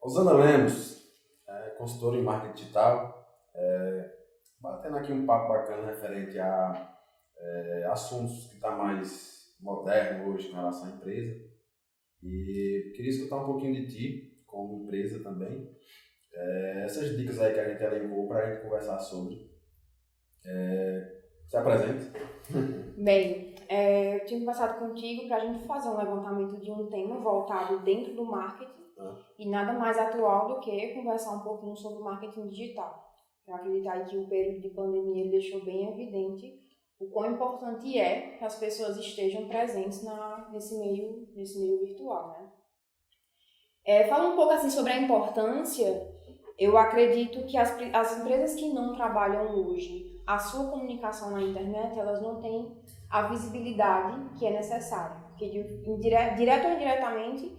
Rosana Lemos, consultora em marketing digital, batendo aqui um papo bacana referente a assuntos que está mais moderno hoje com relação à empresa. E queria escutar um pouquinho de ti, como empresa também, essas dicas aí que a gente elencou para a gente conversar sobre. Se apresente. Bem, eu tinha conversado contigo para a gente fazer um levantamento de um tema voltado dentro do marketing e nada mais atual do que conversar um pouquinho sobre o marketing digital. Eu acredito aí que o período de pandemia deixou bem evidente o quão importante é que as pessoas estejam presentes nesse meio virtual, né? Falando um pouco assim sobre a importância, eu acredito que as empresas que não trabalham hoje, a sua comunicação na internet, elas não têm a visibilidade que é necessária. Porque direto ou indiretamente,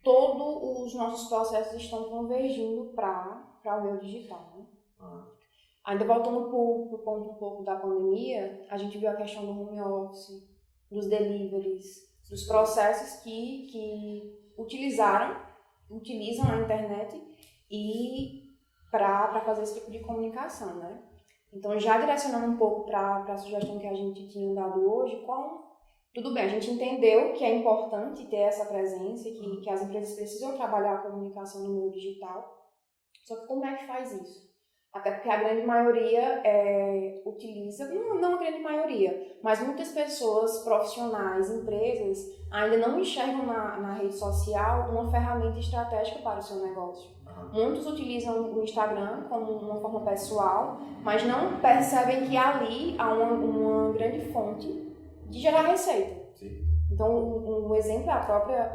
todos os nossos processos estão convergindo para o meio digital, né? Ainda voltando para o ponto um pouco da pandemia, a gente viu a questão do home office, dos deliveries, dos processos que utilizam a internet e para fazer esse tipo de comunicação, né? Então, já direcionando um pouco para a sugestão que a gente tinha dado hoje, tudo bem, a gente entendeu que é importante ter essa presença, que as empresas precisam trabalhar a comunicação no meio digital, só que como é que faz isso? Até porque a grande maioria utiliza, não a grande maioria, mas muitas pessoas, profissionais, empresas, ainda não enxergam na rede social uma ferramenta estratégica para o seu negócio. Muitos utilizam o Instagram como uma forma pessoal, mas não percebem que ali há uma grande fonte de gerar receita. Sim. Então, um exemplo é a própria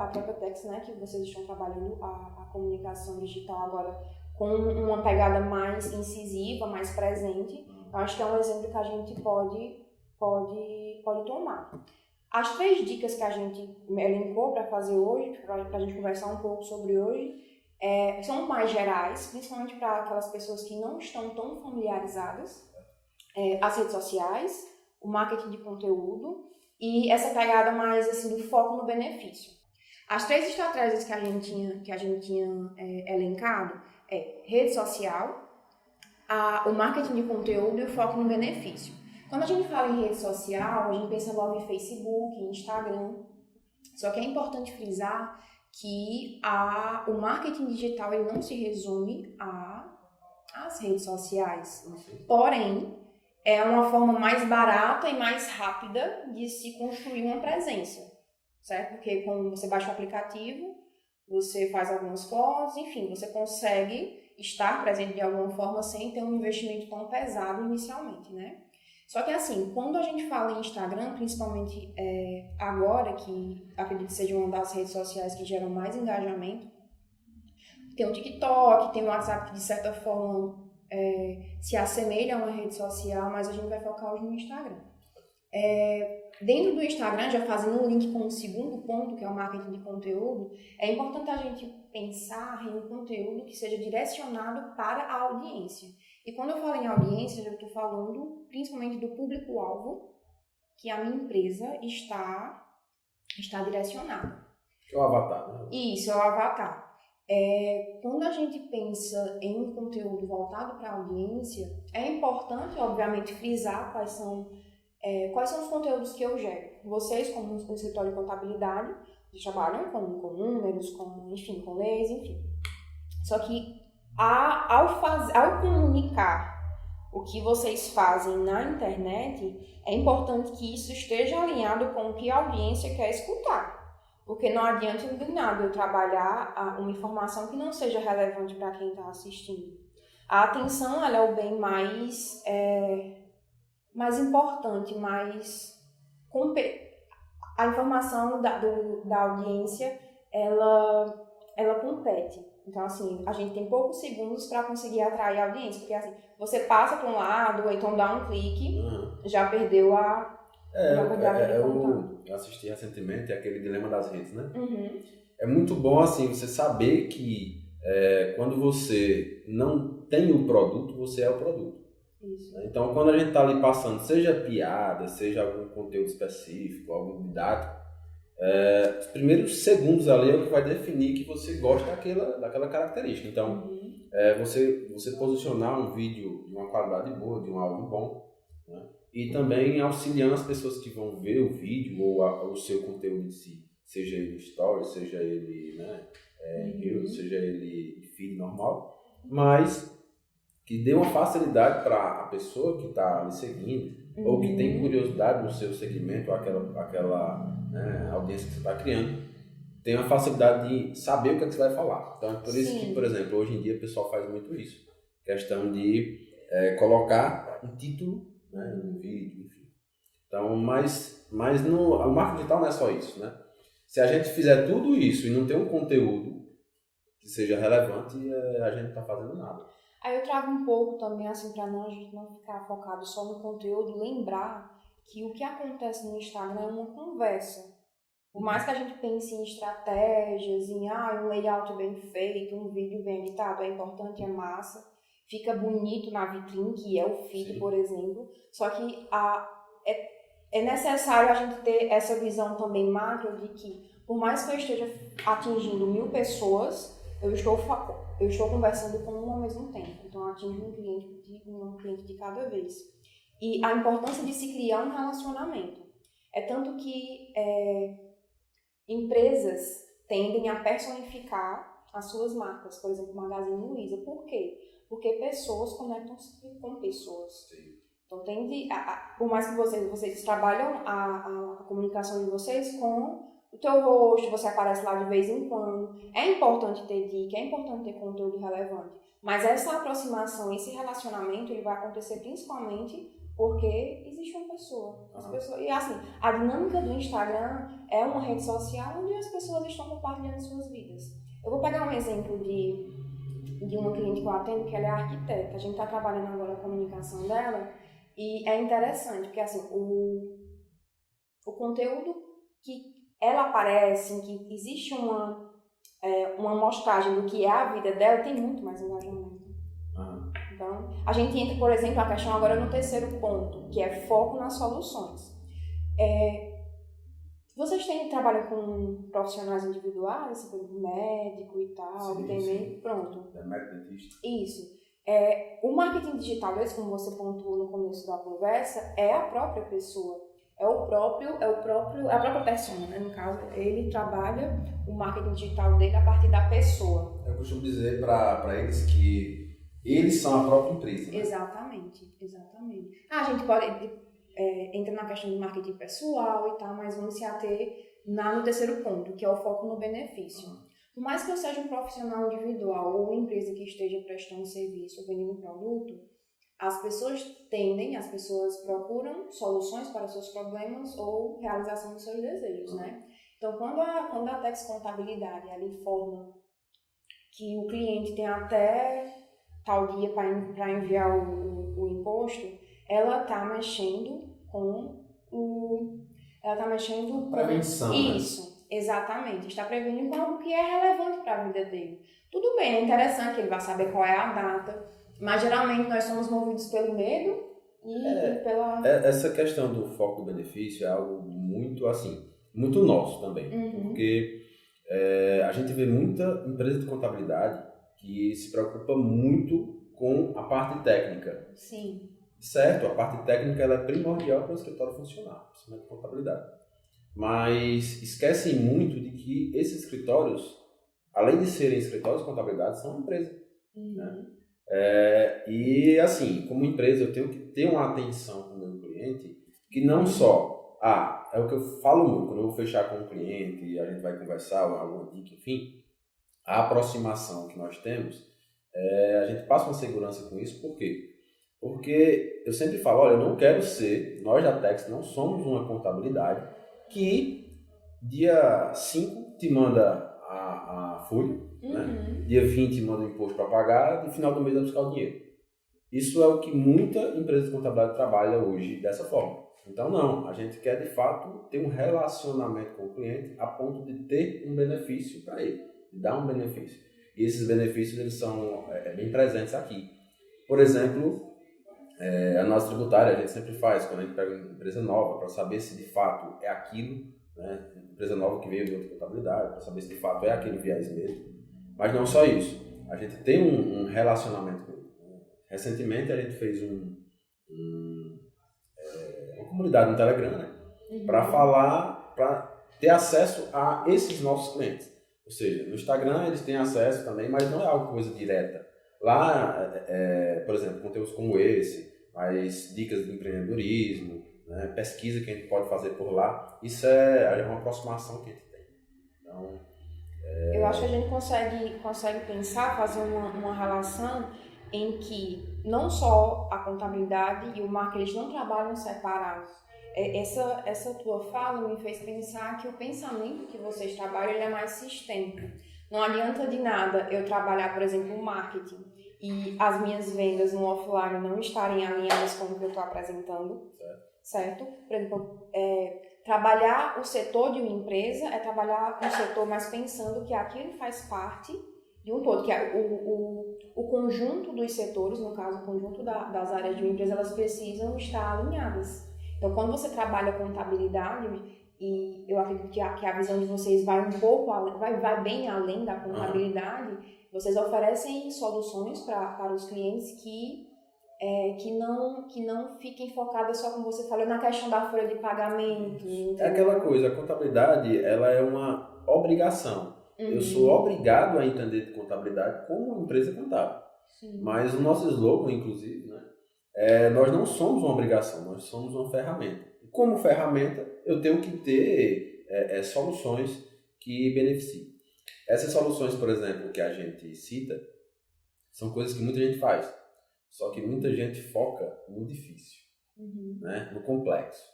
Tex, né, que vocês estão trabalhando a comunicação digital agora com uma pegada mais incisiva, mais presente. Eu acho que é um exemplo que a gente pode tomar. As 3 dicas que a gente elencou para fazer hoje, para a gente conversar um pouco sobre hoje, são mais gerais, principalmente para aquelas pessoas que não estão tão familiarizadas. As redes sociais, o marketing de conteúdo e essa pegada mais assim, do foco no benefício. As 3 estratégias que a gente tinha elencado rede social, o marketing de conteúdo e o foco no benefício. Quando a gente fala em rede social, a gente pensa logo em Facebook, em Instagram. Só que é importante frisar que o marketing digital ele não se resume às redes sociais. Porém, é uma forma mais barata e mais rápida de se construir uma presença, certo? Porque quando você baixa o aplicativo, você faz algumas fotos, enfim, você consegue estar presente de alguma forma sem ter um investimento tão pesado inicialmente, né? Só que assim, quando a gente fala em Instagram, principalmente agora, que acredito que seja uma das redes sociais que geram mais engajamento, tem o TikTok, tem o WhatsApp que de certa forma se assemelha a uma rede social, mas a gente vai focar hoje no Instagram. Dentro do Instagram, já fazendo um link com o segundo ponto, que é o marketing de conteúdo, é importante a gente pensar em um conteúdo que seja direcionado para a audiência. E quando eu falo em audiência, eu estou falando principalmente do público-alvo que a minha empresa está direcionada. Que é o avatar, né? Isso, é o avatar. Quando a gente pensa em um conteúdo voltado para a audiência, é importante, obviamente, frisar quais são os conteúdos que eu gero. Vocês, como um escritório de contabilidade, trabalham com números, com leis, enfim. Só que ao comunicar o que vocês fazem na internet, é importante que isso esteja alinhado com o que a audiência quer escutar. Porque não adianta de nada eu trabalhar uma informação que não seja relevante para quem está assistindo. A atenção ela é o bem mais importante, a informação da audiência, ela compete. Então, assim, a gente tem poucos segundos para conseguir atrair a audiência, porque assim, você passa para um lado, ou então dá um clique, já perdeu eu assisti recentemente aquele Dilema das Redes, né? É muito bom, assim, você saber que quando você não tem o produto, você é o produto. Isso. Então, quando a gente está ali passando, seja piada, seja algum conteúdo específico, algum didático, os primeiros segundos ali é o que vai definir que você gosta daquela característica. Então, você posicionar um vídeo de uma qualidade boa, de um áudio bom, né? E também auxiliando as pessoas que vão ver o vídeo ou o seu conteúdo em si, seja ele stories, seja ele, né, em Reels, seja ele em feed normal, mas que dê uma facilidade para a pessoa que está lhe seguindo ou que tem curiosidade no seu segmento, aquela né, audiência que você está criando, tem uma facilidade de saber o que é que você vai falar. Então é por isso que, por exemplo, hoje em dia o pessoal faz muito isso. Questão de colocar um título, né, um vídeo, enfim. Então, mas o marketing digital não é só isso, né? Se a gente fizer tudo isso e não ter um conteúdo que seja relevante, a gente não está fazendo nada. Aí eu trago um pouco também, assim, para a gente não ficar focado só no conteúdo e lembrar que o que acontece no Instagram é uma conversa. Por mais que a gente pense em estratégias, em um layout bem feito, um vídeo bem editado, é importante, é massa, fica bonito na vitrine, que é o feed, Sim. por exemplo. Só que é necessário a gente ter essa visão também macro de que, por mais que eu esteja atingindo 1000 pessoas, eu estou conversando com um ao mesmo tempo. Então, eu atingo um cliente de cada vez. E a importância de se criar um relacionamento. É tanto que empresas tendem a personificar as suas marcas. Por exemplo, Magazine Luiza. Por quê? Porque pessoas conectam-se com pessoas. Sim. Então, por mais que vocês trabalham a comunicação de vocês com o teu rosto, você aparece lá de vez em quando. É importante ter dica, é importante ter conteúdo relevante. Mas essa aproximação, esse relacionamento, ele vai acontecer principalmente porque existe uma pessoa. E assim, a dinâmica do Instagram é uma rede social onde as pessoas estão compartilhando suas vidas. Eu vou pegar um exemplo de uma cliente que eu atendo, que ela é arquiteta. A gente está trabalhando agora a comunicação dela e é interessante, porque assim, o conteúdo que ela aparece, em que existe uma amostragem do que é a vida dela, tem muito mais engajamento. Então, a gente entra, por exemplo, a questão agora no terceiro ponto, que é foco nas soluções. Vocês trabalham com profissionais individuais, tipo médico e tal, sim, que tem sim. Pronto. É médico dentista. Isso. O marketing digital, como você pontuou no começo da conversa, é a própria pessoa. É a própria persona, né? No caso, ele trabalha o marketing digital dele a partir da pessoa. Eu costumo dizer para eles que eles são a própria empresa. Né? Exatamente. A gente pode entrar na questão do marketing pessoal e tal, mas vamos se ater no terceiro ponto, que é o foco no benefício. Por mais que eu seja um profissional individual ou uma empresa que esteja prestando serviço ou vendendo um produto, as pessoas procuram soluções para seus problemas ou realização dos seus desejos, né? Então, quando a Tex Contabilidade ela informa que o cliente tem até tal dia para enviar o imposto, ela está mexendo com prevenção. Isso, né? Exatamente. Está prevenindo com algo que é relevante para a vida dele. Tudo bem, é interessante que ele vai saber qual é a data, mas geralmente nós somos movidos pelo medo e pela... Essa questão do foco do benefício é algo muito muito nosso também. Porque a gente vê muita empresa de contabilidade que se preocupa muito com a parte técnica. Sim. Certo, a parte técnica ela é primordial para o escritório funcionar, principalmente contabilidade. Mas esquecem muito de que esses escritórios, além de serem escritórios de contabilidade, são uma empresa. Né? E assim, como empresa, eu tenho que ter uma atenção com o meu cliente, que não só, é o que eu falo muito, quando eu vou fechar com um cliente e a gente vai conversar, alguma dica, enfim, a aproximação que nós temos, a gente passa uma segurança com isso, por quê? Porque eu sempre falo, olha, eu não quero nós da Tex não somos uma contabilidade que dia 5 te manda a folha, né? Dia 20 manda o imposto para pagar, e no final do mês vai buscar o dinheiro. Isso é o que muita empresa de contabilidade trabalha hoje dessa forma. Então não, a gente quer de fato ter um relacionamento com o cliente a ponto de ter um benefício para ele, de dar um benefício. E esses benefícios eles são bem presentes aqui. Por exemplo, a nossa tributária a gente sempre faz quando a gente pega uma empresa nova para saber se de fato é aquilo né? Empresa nova que veio de outra contabilidade, para saber se de fato é aquele viés mesmo. Mas não só isso, a gente tem um relacionamento com ele. Recentemente a gente fez uma comunidade no Telegram, né? Para ter acesso a esses nossos clientes. Ou seja, no Instagram eles têm acesso também, mas não é algo coisa direta. Lá, por exemplo, conteúdos como esse, mais dicas de empreendedorismo, né, pesquisa que a gente pode fazer por lá, isso é uma aproximação que a gente tem. Então, eu acho que a gente consegue pensar, fazer uma relação em que não só a contabilidade e o marketing eles não trabalham separados. Essa tua fala me fez pensar que o pensamento que vocês trabalham ele é mais sistêmico. Não adianta de nada eu trabalhar, por exemplo, o marketing e as minhas vendas no offline não estarem alinhadas com o que eu estou apresentando, certo? Por exemplo, trabalhar o setor de uma empresa é trabalhar um setor mais pensando que aquilo faz parte de um todo, que é o conjunto dos setores, no caso, o conjunto das áreas de uma empresa, elas precisam estar alinhadas. Então, quando você trabalha contabilidade, e eu acredito que a visão de vocês vai um pouco vai bem além da contabilidade, vocês oferecem soluções para os clientes que não fiquem focadas só, como você falou, na questão da folha de pagamento. Entendeu? É aquela coisa, a contabilidade ela é uma obrigação. Eu sou obrigado a entender de contabilidade como empresa contábil. Sim. Mas o nosso slogan, inclusive, né, nós não somos uma obrigação, nós somos uma ferramenta. E como ferramenta, eu tenho que ter soluções que beneficiem. Essas soluções, por exemplo, que a gente cita, são coisas que muita gente faz. Só que muita gente foca no difícil, né, no complexo.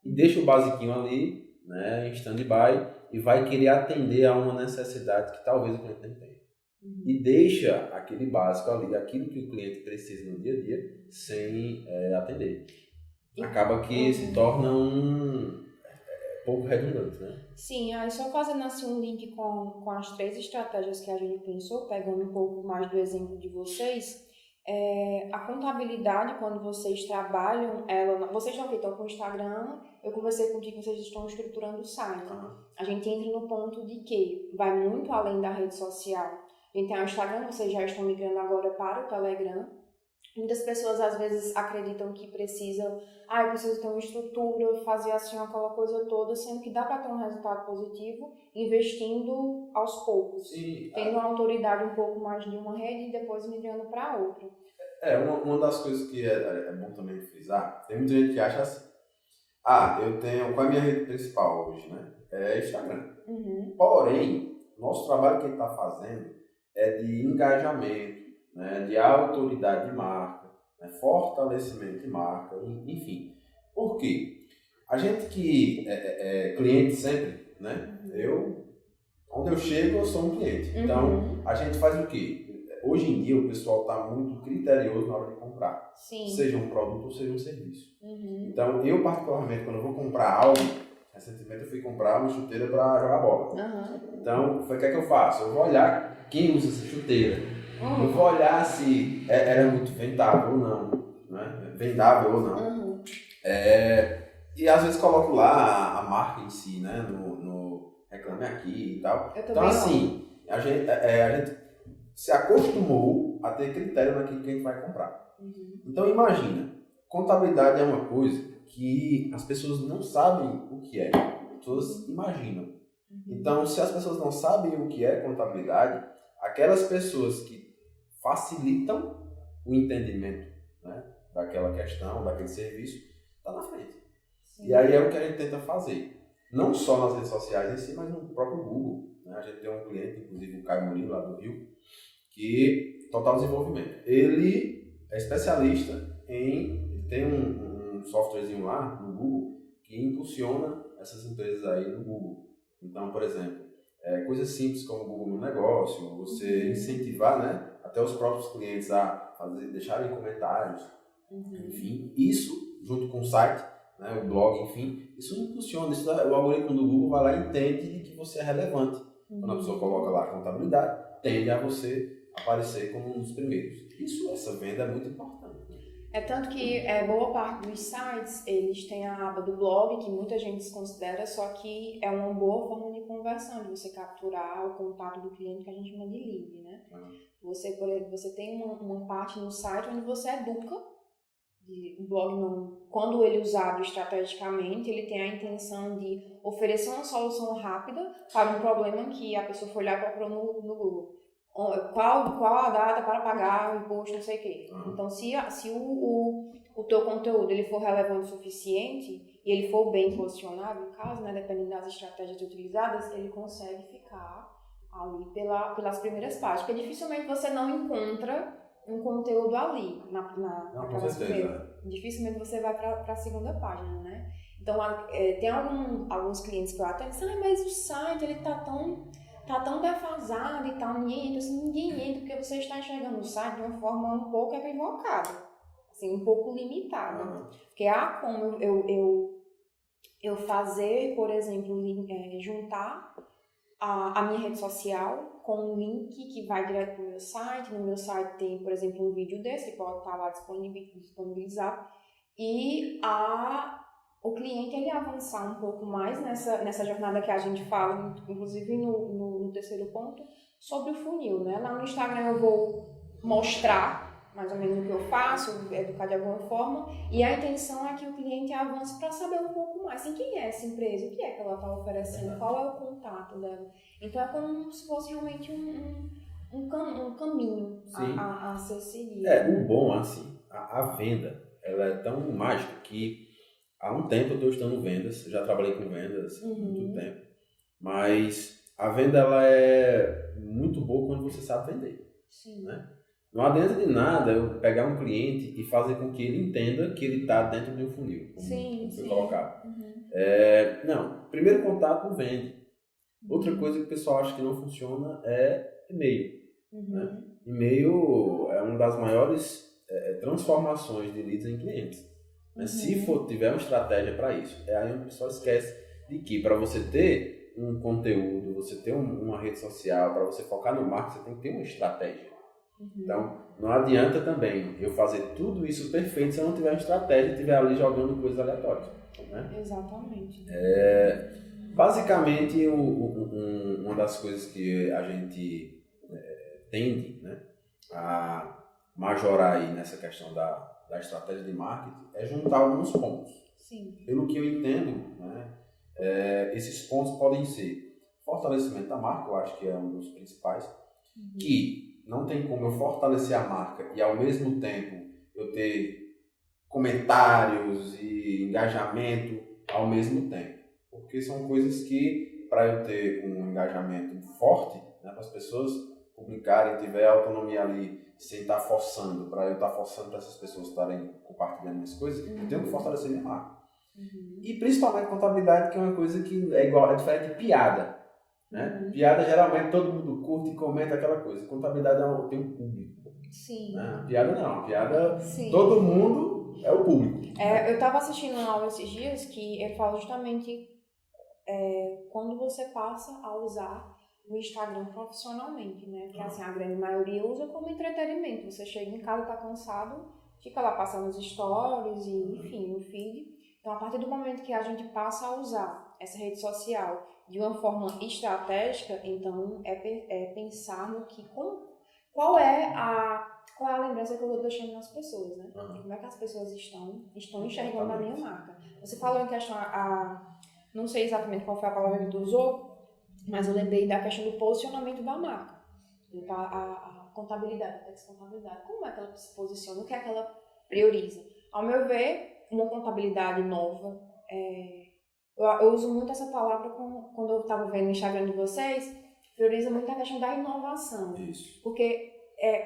E deixa o basiquinho ali, né, em stand-by, e vai querer atender a uma necessidade que talvez o cliente não tenha. E deixa aquele básico ali, aquilo que o cliente precisa no dia a dia, sem atender. Acaba que se torna um pouco redundante, né? Sim, aí só fazendo assim um link com as 3 estratégias que a gente pensou, pegando um pouco mais do exemplo de vocês, a contabilidade, quando vocês trabalham, vocês já estão com o Instagram, eu conversei contigo que vocês estão estruturando o site. A gente entra no ponto de que vai muito além da rede social. A gente tem o Instagram, vocês já estão migrando agora para o Telegram. Muitas pessoas às vezes acreditam que precisam, eu preciso ter uma estrutura, fazer assim aquela coisa toda, sendo que dá para ter um resultado positivo investindo aos poucos, tendo uma autoridade um pouco mais de uma rede e depois migrando para outra. Uma das coisas que é bom também frisar, tem muita gente que acha assim, eu tenho, qual é a minha rede principal hoje, né? É Instagram. Porém, nosso trabalho que a gente está fazendo é de engajamento, né, de autoridade de marca, né, fortalecimento de marca, enfim. Por quê? A gente que é cliente sempre, né? Onde eu chego, eu sou um cliente. Então, a gente faz o quê? Hoje em dia, o pessoal está muito criterioso na hora de comprar. Sim. Seja um produto ou seja um serviço. Então, eu particularmente, quando eu vou comprar algo, recentemente eu fui comprar uma chuteira para jogar bola. Então, o que é que eu faço? Eu vou olhar quem usa essa chuteira. Eu vou olhar se ela é muito vendável ou não, né? Vendável ou não. E às vezes coloco lá a marca em si, né? No Reclame Aqui e tal. Então assim, a gente se acostumou a ter critério naquilo que a gente vai comprar. Então imagina, contabilidade é uma coisa que as pessoas não sabem o que é, as pessoas imaginam. Então se as pessoas não sabem o que é contabilidade, aquelas pessoas que facilitam o entendimento, né, daquela questão, daquele serviço, está na frente. Sim. E aí é o que a gente tenta fazer. Não só nas redes sociais em si, mas no próprio Google. Né? A gente tem um cliente, inclusive o Caio Murilo, lá do Rio, que total desenvolvimento. Ele é especialista ele tem um softwarezinho lá no Google que impulsiona essas empresas aí no Google. Então, por exemplo, coisas simples como o Google no Negócio, você incentivar, né, até os próprios clientes a deixarem comentários, enfim, isso junto com o site, né, o blog, enfim, isso impulsiona, o algoritmo do Google vai lá e entende que você é relevante. Quando a pessoa coloca lá a contabilidade, tende a você aparecer como um dos primeiros. Essa venda é muito importante. É tanto que boa parte dos sites, eles têm a aba do blog, que muita gente desconsidera, só que é uma boa forma de conversão, de você capturar o contato do cliente, que a gente chama de lead, né? Você, por exemplo, você tem uma parte no site onde você educa, o blog não, quando ele é usado estrategicamente, ele tem a intenção de oferecer uma solução rápida para um problema que a pessoa foi lá e procurou no Google. Qual a data para pagar o imposto, não sei o quê. Então, se o teu conteúdo ele for relevante o suficiente e ele for bem posicionado, no caso, né, dependendo das estratégias utilizadas, ele consegue ficar ali pelas primeiras páginas. Porque dificilmente você não encontra um conteúdo ali, naquelas primeiras. Dificilmente você vai para a segunda página, né? Então, tem alguns clientes que eu atendo e dizem, mas o site, ele tá tão defasado e tal, ninguém entra, porque você está enxergando o site de uma forma um pouco equivocada, assim, um pouco limitada. Porque há como eu fazer, por exemplo, juntar a minha rede social com um link que vai direto para o meu site. No meu site tem, por exemplo, um vídeo desse que pode estar lá disponibilizado. E o cliente ele avançar um pouco mais nessa jornada que a gente fala, inclusive no terceiro ponto, sobre o funil, né? Lá no Instagram eu vou mostrar mais ou menos o que eu faço, educar de alguma forma, e a intenção é que o cliente avance para saber um pouco mais assim, quem é essa empresa, o que é que ela está oferecendo, qual é o contato dela. Então é como se fosse realmente um caminho a ser seguido. O bom, assim, a venda, ela é tão mágica que há um tempo eu estou estudando vendas, já trabalhei com vendas há muito tempo, mas a venda ela é muito boa quando você sabe vender. Sim. Né? Não adianta de nada eu pegar um cliente e fazer com que ele entenda que ele está dentro de um funil, como foi colocado. Não, primeiro contato não vende. Outra coisa que o pessoal acha que não funciona é e-mail. Né? E-mail é uma das maiores transformações de leads em clientes. Se tiver uma estratégia para isso, é aí onde o pessoal esquece de que para você ter um conteúdo, você ter uma rede social, para você focar no marketing, você tem que ter uma estratégia. Então, não adianta também eu fazer tudo isso perfeito se eu não tiver uma estratégia e estiver ali jogando coisas aleatórias. Né? Exatamente. Basicamente, uma das coisas que a gente tende, né, a majorar aí nessa questão da estratégia de marketing é juntar alguns pontos. Sim. Pelo que eu entendo, né, esses pontos podem ser fortalecimento da marca, eu acho que é um dos principais, que não tem como eu fortalecer a marca e ao mesmo tempo eu ter comentários e engajamento ao mesmo tempo. Porque são coisas que, para eu ter um engajamento forte, né, para as pessoas publicarem, tiver autonomia ali, sem estar forçando, para eu estar forçando para essas pessoas estarem compartilhando minhas coisas, eu tenho que fortalecer minha marca. E principalmente contabilidade, que é uma coisa que é diferente de piada. Né? Piada geralmente todo mundo curte e comenta aquela coisa. Contabilidade tem um público. Sim. Né? Piada não. Piada, todo mundo é o público. Eu estava assistindo uma aula esses dias que ele fala justamente quando você passa a usar o Instagram profissionalmente, né? Porque assim, a grande maioria usa como entretenimento. Você chega em casa, tá cansado, fica lá passando os stories e, enfim, no feed. Então, a partir do momento que a gente passa a usar essa rede social de uma forma estratégica, então é pensar no que, qual é a lembrança que eu estou deixando nas pessoas, né? E como é que as pessoas estão enxergando a minha marca. Você falou em questão, não sei exatamente qual foi a palavra que tu usou, mas eu lembrei da questão do posicionamento da marca. Então, a contabilidade, a texto-contabilidade, como é que ela se posiciona, o que é que ela prioriza. Ao meu ver, uma contabilidade nova, eu uso muito essa palavra quando eu estava vendo no Instagram de vocês, prioriza muito a questão da inovação. Isso. Porque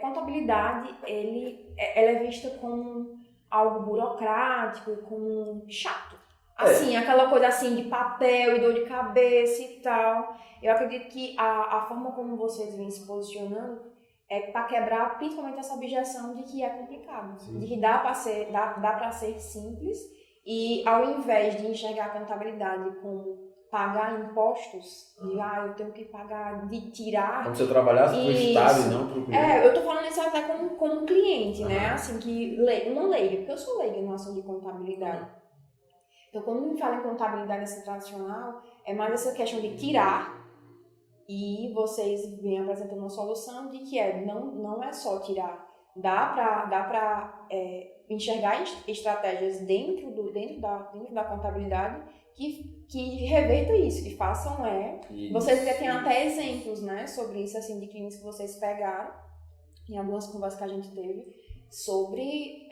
contabilidade, ela é vista como algo burocrático, como chato. Assim, aquela coisa assim de papel e dor de cabeça e tal. Eu acredito que a forma como vocês vêm se posicionando é para quebrar principalmente essa objeção de que é complicado. Sim. De que dá para ser simples e ao invés de enxergar a contabilidade como pagar impostos, eu tenho que pagar, de tirar... Como se eu trabalhasse para o Estado e não para o cliente. Eu tô falando isso até como cliente, né? Assim, uma leiga, porque eu sou leiga no assunto de contabilidade. Então, quando me fala em contabilidade assim, tradicional, é mais essa questão de tirar, e vocês vêm apresentando uma solução de que não é só tirar. Dá para enxergar estratégias dentro da contabilidade que reverta isso, que façam Vocês já têm até exemplos, né, sobre isso, assim, de clientes que vocês pegaram, em algumas conversas que a gente teve, sobre...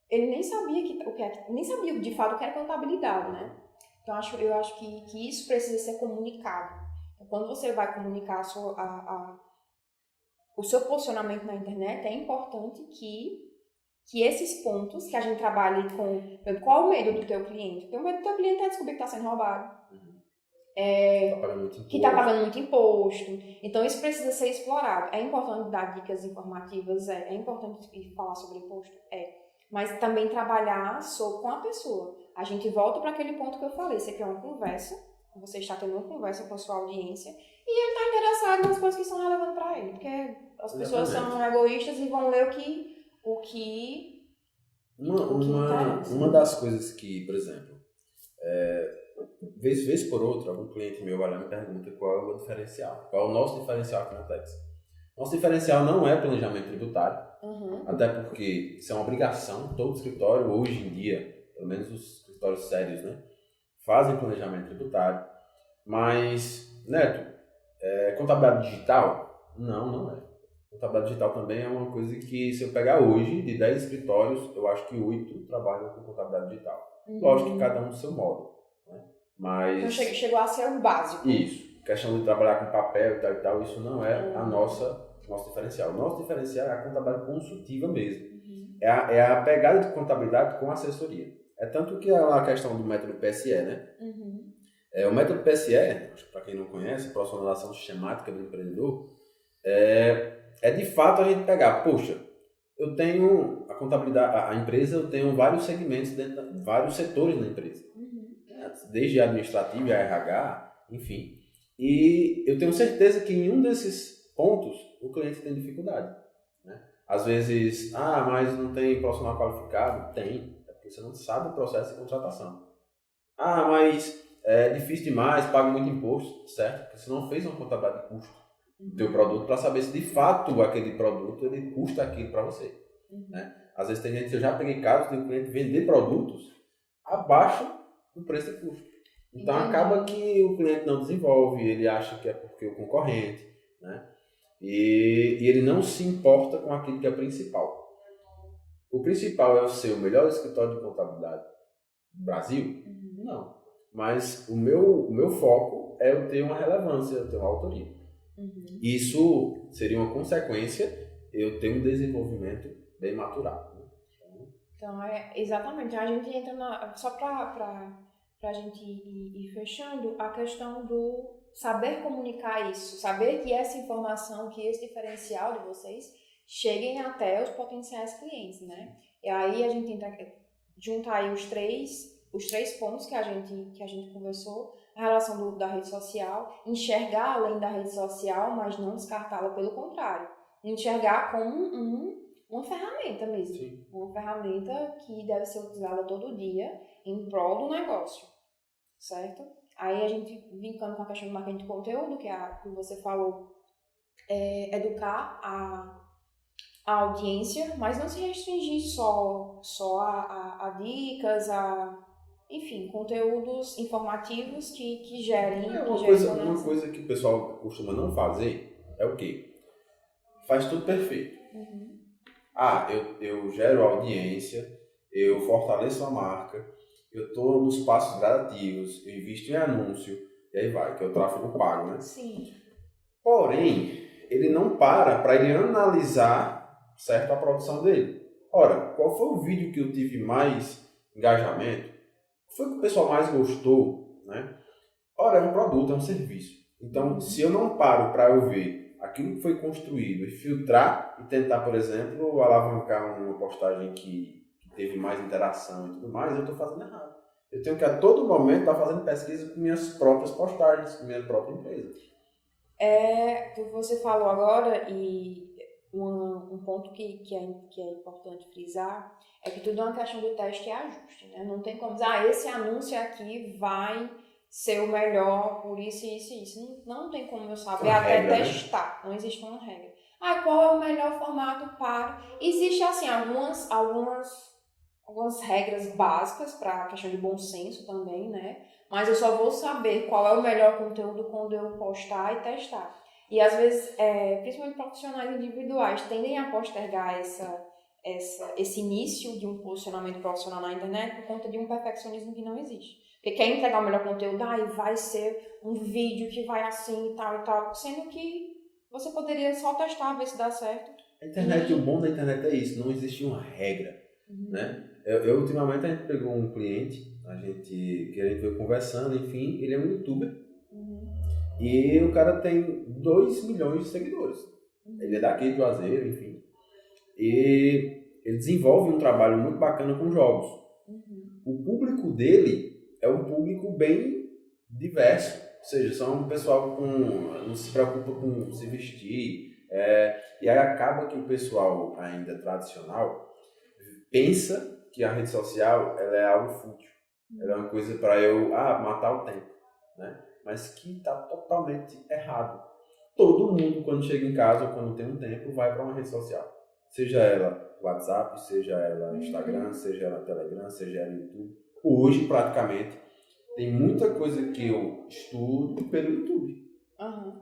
ele nem sabia nem sabia de fato o que era contabilidade, né? Então eu acho que isso precisa ser comunicado. Então, quando você vai comunicar o seu posicionamento na internet, é importante que esses pontos que a gente trabalhe com... Qual o medo do teu cliente? O medo do teu cliente é descobrir que está sendo roubado. Que está pagando muito imposto. Então, isso precisa ser explorado. É importante dar dicas informativas, é importante falar sobre imposto, mas também trabalhar com a pessoa. A gente volta para aquele ponto que eu falei. Você quer uma conversa, você está tendo uma conversa com a sua audiência e ele está interessado nas coisas que são relevantes para ele, porque as pessoas são egoístas e vão ler o que interessa. Uma das coisas que, por exemplo, vez por outra, algum cliente meu vai lá e me pergunta qual é o diferencial, qual é o nosso diferencial aqui na Tex. Nosso diferencial não é planejamento tributário, até porque isso é uma obrigação. Todo escritório, hoje em dia, pelo menos os escritórios sérios, né, fazem planejamento tributário. Mas, Neto, contabilidade digital? Não é. Contabilidade digital também é uma coisa que, se eu pegar hoje, de 10 escritórios, eu acho que 8 trabalham com contabilidade digital. Lógico que cada um do seu modo, né? Mas... Então chegou a ser um básico. Isso. Questão de trabalhar com papel e tal, isso não é nosso diferencial. O nosso diferencial é a contabilidade consultiva mesmo. É a pegada de contabilidade com assessoria. É tanto que a questão do método PSE, né? O método PSE, para quem não conhece, Profissionalização Sistemática do Empreendedor, é de fato a gente pegar, poxa, eu tenho a contabilidade, a empresa, eu tenho vários segmentos, vários setores na empresa. Desde a administrativa, a RH, enfim. E eu tenho certeza que em um desses pontos o cliente tem dificuldade, né? Às vezes, mas não tem profissional qualificado? Tem, é porque você não sabe o processo de contratação. Mas é difícil demais, paga muito imposto, certo? Porque você não fez uma contabilidade de custo do teu produto para saber se de fato aquele produto ele custa aquilo para você, né? Às vezes tem gente, eu já peguei casos de um cliente vender produtos abaixo do preço de custo. Então acaba que o cliente não desenvolve, ele acha que é porque o concorrente, né? E ele não se importa com aquilo que é principal. O principal é o seu melhor escritório de contabilidade do Brasil? Não. Mas o meu foco é eu ter uma relevância, eu ter uma autoria. Isso seria uma consequência, eu ter um desenvolvimento bem maturado, né? Então, exatamente. A gente entra só para a gente ir fechando, a questão do saber comunicar isso, saber que essa informação, que esse diferencial de vocês cheguem até os potenciais clientes, né? E aí a gente junta aí os três pontos que a gente conversou, a relação da rede social, enxergar além da rede social, mas não descartá-la, pelo contrário, enxergar como uma ferramenta mesmo. Sim. Uma ferramenta que deve ser utilizada todo dia em prol do negócio, certo? Aí a gente, vincando com a questão do marketing de conteúdo, que você falou, educar a audiência, mas não se restringir só a dicas, enfim, conteúdos informativos que gerem... Uma coisa que o pessoal costuma não fazer é o quê? Faz tudo perfeito. Eu gero audiência, eu fortaleço a marca, eu estou nos passos gradativos, eu invisto em anúncio, e aí vai, que é o tráfego pago, né? Sim. Porém, ele não para ele analisar, certo, a produção dele. Ora, qual foi o vídeo que eu tive mais engajamento? Qual foi o que o pessoal mais gostou, né? Ora, é um produto, é um serviço. Então, se eu não paro para eu ver aquilo que foi construído e filtrar e tentar, por exemplo, alavancar uma postagem que teve mais interação e tudo mais, eu estou fazendo errado. Eu tenho que a todo momento estar fazendo pesquisa com minhas próprias postagens, com minha própria empresa. O que você falou agora, e um ponto que é importante frisar, é que tudo é uma questão de teste e ajuste, né? Não tem como dizer, esse anúncio aqui vai ser o melhor por isso, isso e isso. Não tem como eu saber até regra, testar. Né? Não existe uma regra. Qual é o melhor formato para... Existe, assim, algumas regras básicas para a questão de bom senso também, né? Mas eu só vou saber qual é o melhor conteúdo quando eu postar e testar. E às vezes, principalmente profissionais individuais, tendem a postergar esse início de um posicionamento profissional na internet por conta de um perfeccionismo que não existe. Porque quer entregar o melhor conteúdo, e vai ser um vídeo que vai assim e tal, sendo que você poderia só testar, ver se dá certo. A internet, o bom da internet é isso, não existe uma regra, né? Eu ultimamente, a gente pegou um cliente, a gente veio conversando, enfim, ele é um youtuber, e o cara tem 2 milhões de seguidores. Ele é daqui de Juazeiro, enfim. E ele desenvolve um trabalho muito bacana com jogos. O público dele é um público bem diverso. Ou seja, são um pessoal que não se preocupa com se vestir. E aí acaba que o pessoal ainda tradicional pensa que a rede social ela é algo fútil. Ela é uma coisa para eu matar o tempo. Né? Mas que está totalmente errado. Todo mundo, quando chega em casa ou quando tem um tempo, vai para uma rede social. Seja ela WhatsApp, seja ela Instagram, seja ela Telegram, seja ela YouTube. Hoje, praticamente, tem muita coisa que eu estudo pelo YouTube.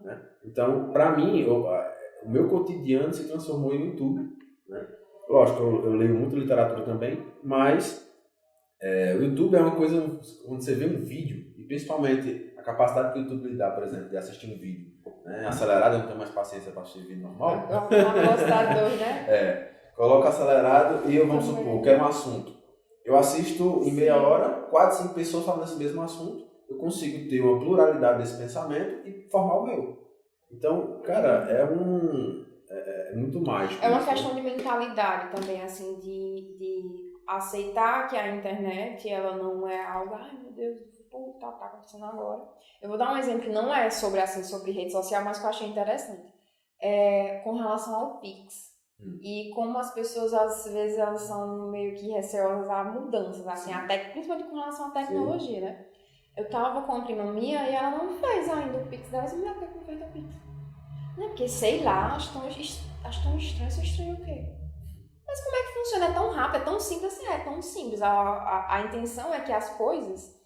Né? Então, para mim, o meu cotidiano se transformou em YouTube. Né? Lógico, eu leio muito literatura também, mas o YouTube é uma coisa onde você vê um vídeo, e principalmente a capacidade que o YouTube lhe dá, por exemplo, de assistir um vídeo. Né? Acelerado, eu não tenho mais paciência para assistir vídeo normal. Velocidade 2, né? Coloca acelerado e vamos supor, eu quero um assunto. Eu assisto em meia hora, 4, 5 pessoas falando desse mesmo assunto, eu consigo ter uma pluralidade desse pensamento e formar o meu. Então, cara, é muito mágico. É uma questão de mentalidade também, assim, de aceitar que a internet, ela não é algo, meu Deus, tá acontecendo agora. Eu vou dar um exemplo que não é sobre rede social, mas que eu achei interessante. Com relação ao Pix. E como as pessoas, às vezes, elas são meio que receosas a mudanças, assim, principalmente com relação à tecnologia, Sim. Né? Eu tava com uma prima minha e ela não fez ainda o Pix dela. Eu disse, mulher, por que não fez o Pix? Não, porque, sei lá, acho tão estranho. Você estranha o quê? Mas como é que funciona? É tão rápido, é tão simples assim, é tão simples. A intenção é que as coisas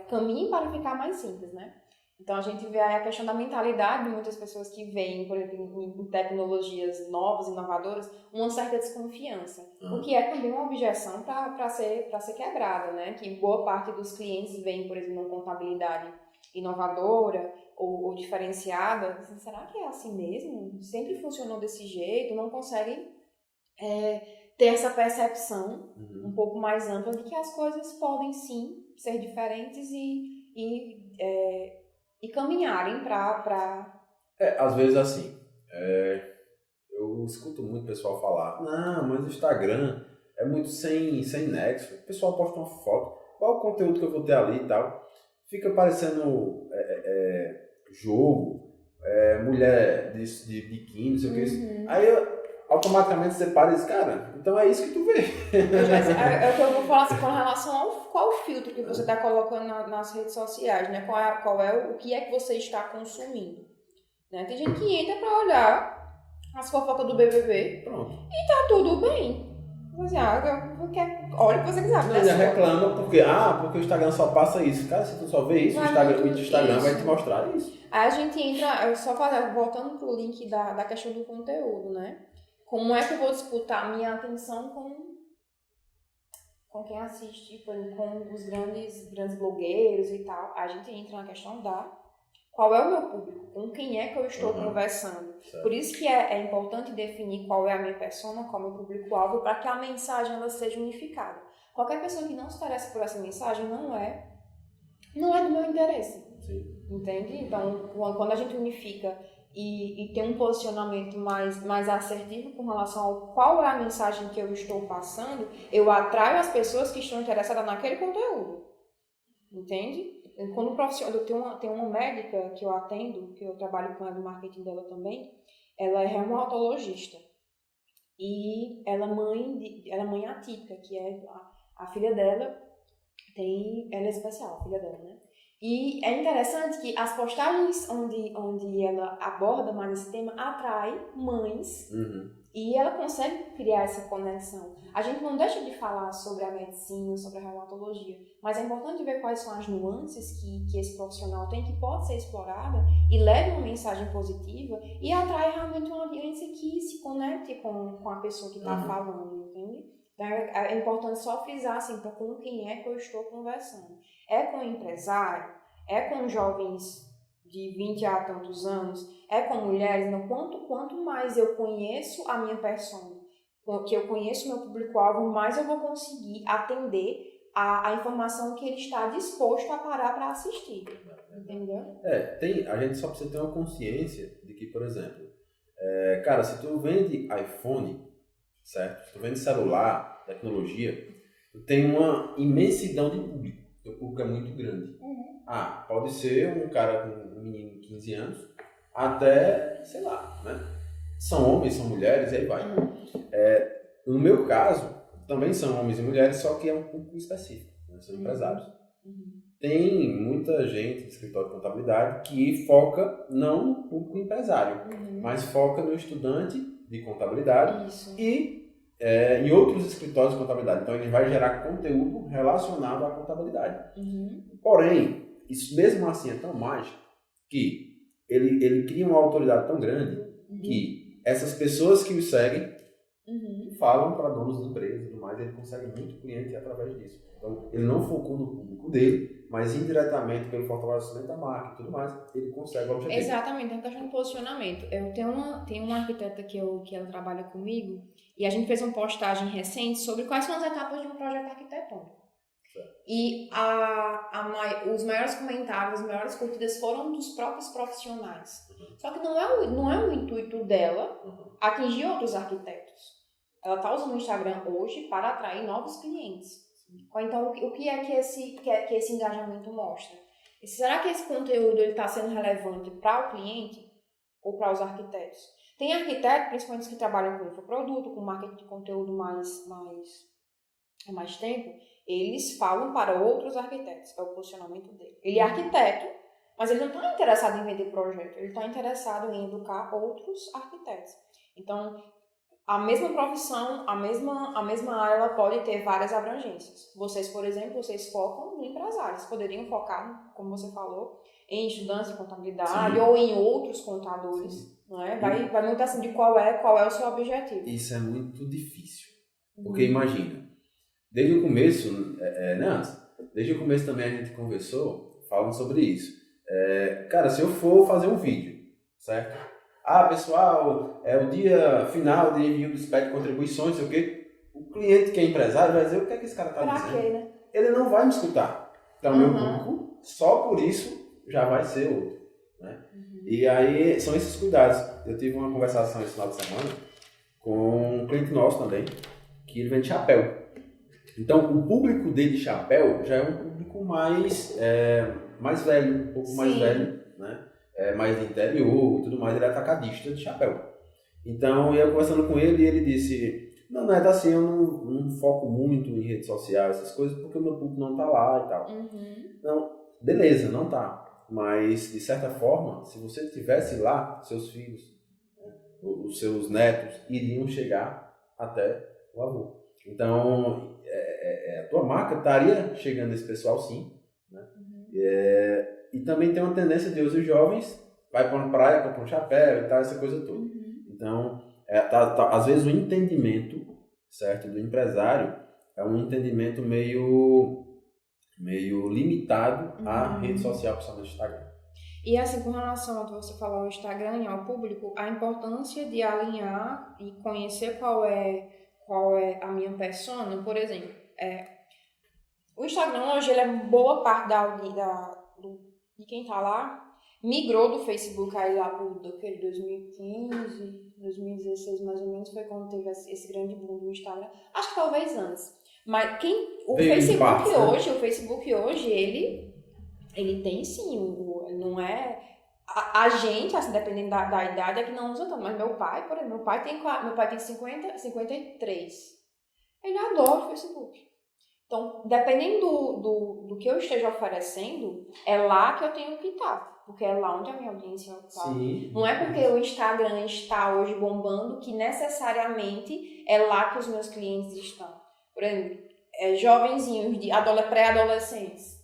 caminhem para ficar mais simples, né? Então a gente vê aí a questão da mentalidade de muitas pessoas que veem, por exemplo, em tecnologias novas, inovadoras, uma certa desconfiança. O que é também uma objeção para ser quebrada, né? Que boa parte dos clientes veem, por exemplo, uma contabilidade inovadora ou diferenciada. Assim, será que é assim mesmo? Sempre funcionou desse jeito? Não conseguem ter essa percepção um pouco mais ampla de que as coisas podem sim ser diferentes e caminharem para... Às vezes assim, eu escuto muito o pessoal falar, não, mas o Instagram é muito sem nexo, o pessoal posta uma foto, qual o conteúdo que eu vou ter ali e tal, fica parecendo jogo, mulher de biquíni, não sei o que, aí automaticamente você para e diz, cara, então é isso que tu vê. É o que eu vou falar assim, com relação ao qual filtro que você está colocando nas redes sociais, né? O que é que você está consumindo. Né? Tem gente que entra para olhar as fofocas do BBB. Pronto. E tá tudo bem. Assim, olha o que você quiser. Não, já reclama porque o Instagram só passa isso. Cara, se tu só vê isso, o Instagram vai te mostrar isso. Aí a gente entra, voltando pro link da questão do conteúdo, né? Como é que eu vou disputar a minha atenção com quem assiste, com os grandes blogueiros e tal? A gente entra na questão qual é o meu público, com quem é que eu estou conversando. Certo. Por isso que é importante definir qual é a minha persona, qual é o meu público-alvo, para que a mensagem ela seja unificada. Qualquer pessoa que não se interessa por essa mensagem não é do meu interesse. Sim. Entende? Então, quando a gente unifica e ter um posicionamento mais assertivo com relação ao qual é a mensagem que eu estou passando, eu atraio as pessoas que estão interessadas naquele conteúdo. Entende? Quando profissional, eu tenho uma médica que eu atendo, que eu trabalho com ela no marketing dela também, ela é reumatologista. E ela é mãe atípica, que é a filha dela, ela é especial, a filha dela, né? E é interessante que as postagens onde ela aborda mais esse tema atrai mães e ela consegue criar essa conexão. A gente não deixa de falar sobre a medicina, sobre a reumatologia, mas é importante ver quais são as nuances que esse profissional tem, que pode ser explorada e leve uma mensagem positiva e atrai realmente uma audiência que se conecte com a pessoa que está falando, entende? Então é importante só frisar assim, então, com quem é que eu estou conversando. É com empresário? É com jovens de 20 a tantos anos? É com mulheres? Então, quanto mais eu conheço a minha persona, que eu conheço o meu público-alvo, mais eu vou conseguir atender a informação que ele está disposto a parar para assistir. Entendeu? A gente só precisa ter uma consciência de que, por exemplo, cara, se tu vende iPhone, certo? Se tu vende celular, tecnologia, tu tem uma imensidão de público. O público é muito grande. Pode ser um cara com um menino de 15 anos até, sei lá, né? São homens, são mulheres, e aí vai. No meu caso, também são homens e mulheres, só que é um público específico, né? São empresários. Tem muita gente de escritório de contabilidade que foca não no público empresário, mas foca no estudante de contabilidade e em outros escritórios de contabilidade. Então, ele vai gerar conteúdo relacionado à contabilidade. Porém, isso mesmo assim é tão mágico que ele cria uma autoridade tão grande que essas pessoas que o seguem falam para donos de empresas e tudo mais, ele consegue muito cliente através disso. Então, ele não focou no público dele, mas indiretamente, pelo fortalecimento da marca e tudo mais, ele consegue o objetivo. Exatamente, é uma questão de posicionamento. Eu tenho uma arquiteta que ela trabalha comigo e a gente fez uma postagem recente sobre quais são as etapas de um projeto arquitetônico. E os maiores comentários, as maiores curtidas foram dos próprios profissionais. Só que não é o intuito dela atingir outros arquitetos. Ela está usando o Instagram hoje para atrair novos clientes. Então, o que é que esse engajamento mostra? Será que esse conteúdo está sendo relevante para o cliente ou para os arquitetos? Tem arquitetos, principalmente os que trabalham com infoproduto, com marketing de conteúdo mais tempo, eles falam para outros arquitetos, é o posicionamento dele. Ele é arquiteto, mas ele não está interessado em vender projeto, ele está interessado em educar outros arquitetos. Então, a mesma profissão, a mesma área, ela pode ter várias abrangências. Vocês, por exemplo, focam no empresário. Vocês poderiam focar, como você falou, em estudantes de contabilidade ou em outros contadores. Não é? Vai muito assim de qual é o seu objetivo. Isso é muito difícil. Porque imagina, desde o começo, desde o começo também a gente conversou falando sobre isso. Cara, se eu for fazer um vídeo, certo? Pessoal, é o dia final de envio do SPEC de contribuições, sei o quê. O cliente que é empresário vai dizer o que é que esse cara está dizendo. Quê, né? Ele não vai me escutar. Então, meu público, só por isso, já vai ser outro. Né? E aí, são esses cuidados. Eu tive uma conversação esse final de semana com um cliente nosso também, que ele vende chapéu. Então, o público dele de chapéu já é um público mais velho, um pouco mais velho, né? Mais de interior e tudo mais, ele é atacadista de chapéu. Então, eu conversando com ele, ele disse, não é assim, eu não foco muito em redes sociais, essas coisas, porque o meu público não tá lá e tal. Então, beleza, não tá. Mas, de certa forma, se você estivesse lá, seus filhos, os seus netos, iriam chegar até o avô. Então, a tua marca estaria chegando a esse pessoal, sim. Né? E também tem uma tendência de os jovens vai para uma praia, compra um chapéu e tal, essa coisa toda. Então, às vezes o entendimento, certo, do empresário é um entendimento meio limitado à rede social, principalmente o Instagram. E assim, com relação ao que você falou ao Instagram e ao público, a importância de alinhar e conhecer qual é a minha persona, por exemplo, o Instagram hoje ele é boa parte de quem está lá, migrou do Facebook aí lá por 2015, 2016 mais ou menos, foi quando teve esse grande boom do Instagram. Acho que talvez antes. Mas o Facebook hoje, ele tem sim, não é... A gente, assim, dependendo da idade, é que não usa tanto. Mas meu pai, por exemplo, meu pai tem 53. Ele adora o Facebook. Então, dependendo do que eu esteja oferecendo, é lá que eu tenho que estar. Porque é lá onde a minha audiência está. Não é porque o Instagram está hoje bombando que necessariamente é lá que os meus clientes estão. Por exemplo, jovenzinhos, pré-adolescentes,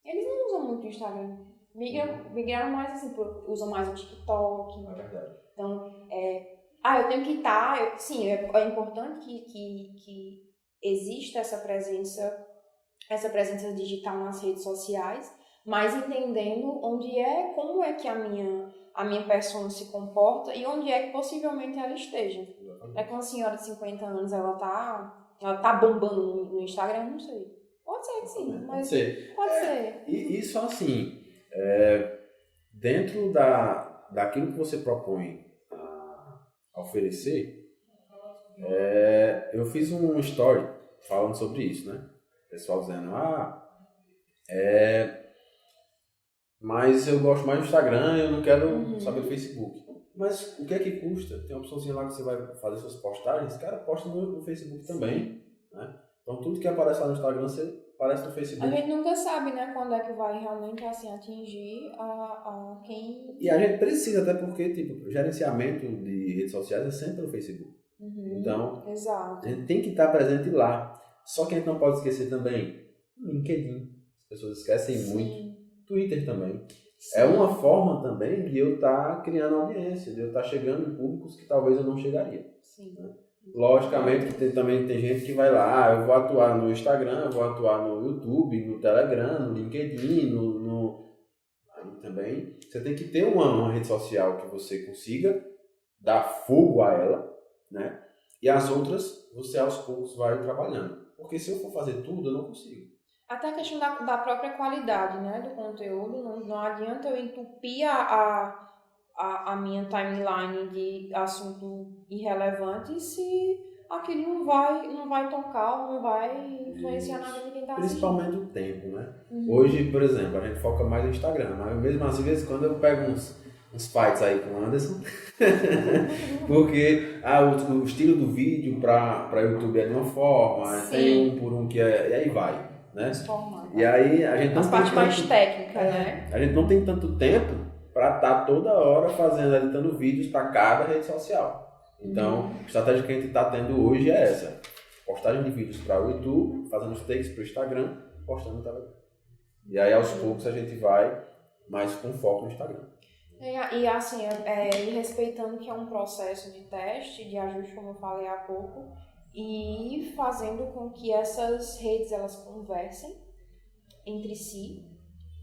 eles não usam muito o Instagram. Migraram mais assim, usam mais o TikTok. É verdade. Então, eu tenho que estar... Sim, é importante que exista essa presença digital nas redes sociais, mas entendendo como é que a minha pessoa se comporta e onde é que possivelmente ela esteja. É que uma senhora de 50 anos, ela tá bombando no Instagram, não sei. Pode ser que sim, mas pode ser. E isso assim, dentro daquilo que você propõe a oferecer, eu fiz um story falando sobre isso, né? O pessoal dizendo, mas eu gosto mais do Instagram, eu não quero saber do Facebook. Mas o que é que custa? Tem uma opçãozinha lá que você vai fazer suas postagens, cara, posta no Facebook também, né? Então tudo que aparece lá no Instagram, você aparece no Facebook. A gente nunca sabe, né, quando é que vai realmente assim, atingir a quem... E a gente precisa, até porque, tipo, o gerenciamento de redes sociais é sempre no Facebook. Então, exato. a gente tem que estar presente lá. Só que a gente não pode esquecer também LinkedIn. As pessoas esquecem muito. Twitter também. Sim. É uma forma também de eu estar criando audiência, de eu estar chegando em públicos que talvez eu não chegaria. Sim. Né? Logicamente que também tem gente que vai lá, eu vou atuar no Instagram, eu vou atuar no YouTube, no Telegram, no LinkedIn, Aí também você tem que ter uma rede social que você consiga dar fogo a ela, né? E as outras você aos poucos vai trabalhando. Porque se eu for fazer tudo, eu não consigo. Até a questão da própria qualidade, né, do conteúdo. Não adianta eu entupir a minha timeline de assunto irrelevante se aquilo não vai tocar, não vai influenciar na vida de quem está assistindo. Principalmente o tempo, né? Hoje, por exemplo, a gente foca mais no Instagram, mas mesmo assim, às vezes, quando eu pego uns fights aí com o Anderson, porque o estilo do vídeo para YouTube é de uma forma, tem um por um que e aí vai, né? E aí a gente não tem parte mais técnica, né? A gente não tem tanto tempo para estar toda hora editando vídeos para cada rede social. Então, a estratégia que a gente está tendo hoje é essa: postagem de vídeos para o YouTube, fazendo os takes para o Instagram, postando no Telegram. E aí aos poucos a gente vai mais com foco no Instagram. E assim, e respeitando que é um processo de teste, de ajuste, como eu falei há pouco, e fazendo com que essas redes elas conversem entre si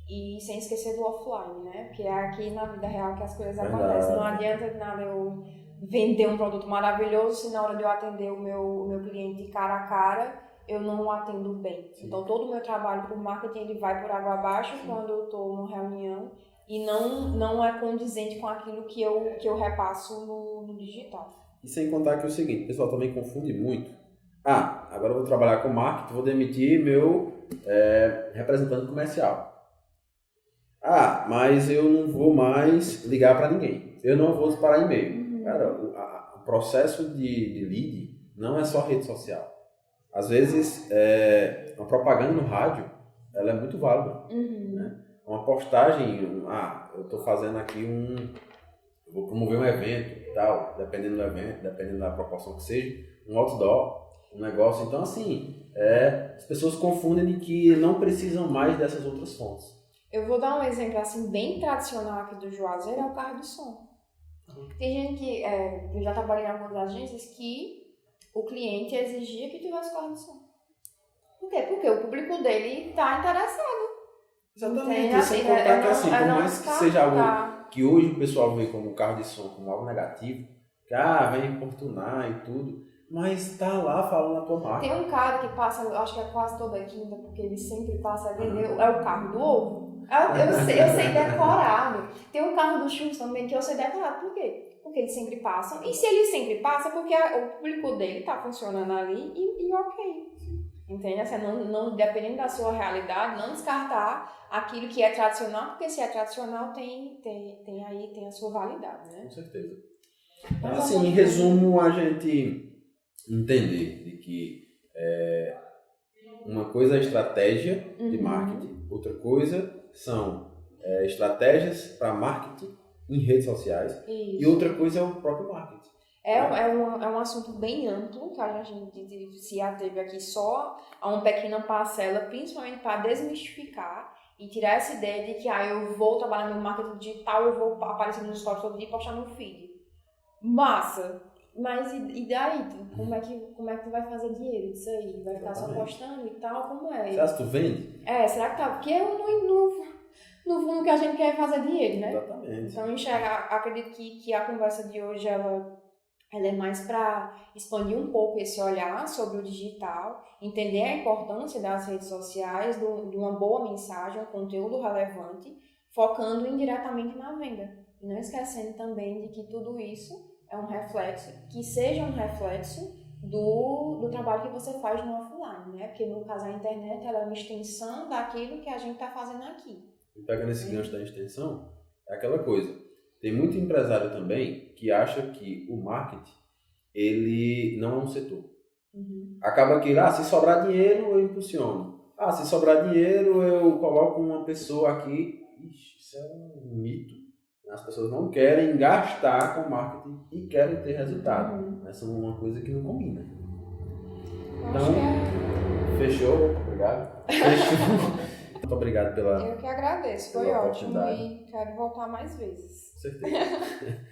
e sem esquecer do offline, né? Porque é aqui na vida real que as coisas acontecem. Não adianta nada eu vender um produto maravilhoso se na hora de eu atender o meu cliente cara a cara eu não o atendo bem. Sim. Então todo o meu trabalho por marketing ele vai por água abaixo quando eu estou numa reunião e não é condizente com aquilo que eu repasso no digital. E sem contar que é o seguinte, o pessoal também confunde muito. Agora eu vou trabalhar com marketing, vou demitir meu representante comercial. Mas eu não vou mais ligar para ninguém. Eu não vou disparar e-mail. Cara, o processo de lead não é só rede social. Às vezes, uma propaganda no rádio, ela é muito válida. Né? Uma postagem, eu estou fazendo aqui vou promover um evento e tal, dependendo do evento, dependendo da proporção que seja, um outdoor, um negócio. Então, assim, as pessoas confundem de que não precisam mais dessas outras fontes. Eu vou dar um exemplo, assim, bem tradicional aqui do Juazeiro, é o carro de som. Tem gente que, eu já trabalhei em algumas agências que o cliente exigia que tivesse carro de som. Por quê? Porque o público dele está interessado. Exatamente, sem contar que assim, por mais que seja algo que hoje o pessoal vê como carro de som, como algo negativo, que vem importunar e tudo, mas tá lá falando a tua marca. Tem um cara que passa, acho que é quase toda quinta, porque ele sempre passa a vender, é o carro do ovo. Eu sei decorado. Tem um carro do Churros também que eu sei decorado. Por quê? Porque eles sempre passam. E se eles sempre passam, porque o público dele tá funcionando ali e ok. Entende? Assim, não, dependendo da sua realidade, não descartar aquilo que é tradicional, porque se é tradicional tem a sua validade, né? Com certeza. Mas, assim, em resumo, a gente entender de que uma coisa é estratégia de marketing, outra coisa são estratégias para marketing em redes sociais. Isso. E outra coisa é o próprio marketing. É um assunto bem amplo, que a gente se ateve aqui só a uma pequena parcela, principalmente para desmistificar e tirar essa ideia de que eu vou trabalhar no marketing digital, eu vou aparecer nos stories todo dia e postar no feed. Massa! Mas e daí? Como é que tu vai fazer dinheiro disso aí? Vai ficar só postando e tal? Como é? Será que tu vende? Será que tá? Porque eu no fundo que a gente quer é fazer dinheiro, né? Exatamente. Então, acredito que a conversa de hoje, ela é mais para expandir um pouco esse olhar sobre o digital, entender a importância das redes sociais, de uma boa mensagem, um conteúdo relevante, focando indiretamente na venda. E não esquecendo também de que tudo isso é um reflexo, que seja um reflexo do trabalho que você faz no offline, né? Porque no caso a internet ela é uma extensão daquilo que a gente está fazendo aqui. E pegando esse gancho da extensão, é aquela coisa. Tem muito empresário também que acha que o marketing, ele não é um setor. Acaba que, se sobrar dinheiro, eu impulsiono. Se sobrar dinheiro, eu coloco uma pessoa aqui. Ixi, isso é um mito. As pessoas não querem gastar com marketing e querem ter resultado. Essa é uma coisa que não combina. Então, fechou? Obrigado. Fechou. Muito obrigado pela... Eu que agradeço, foi ótimo e quero voltar mais vezes. Com certeza.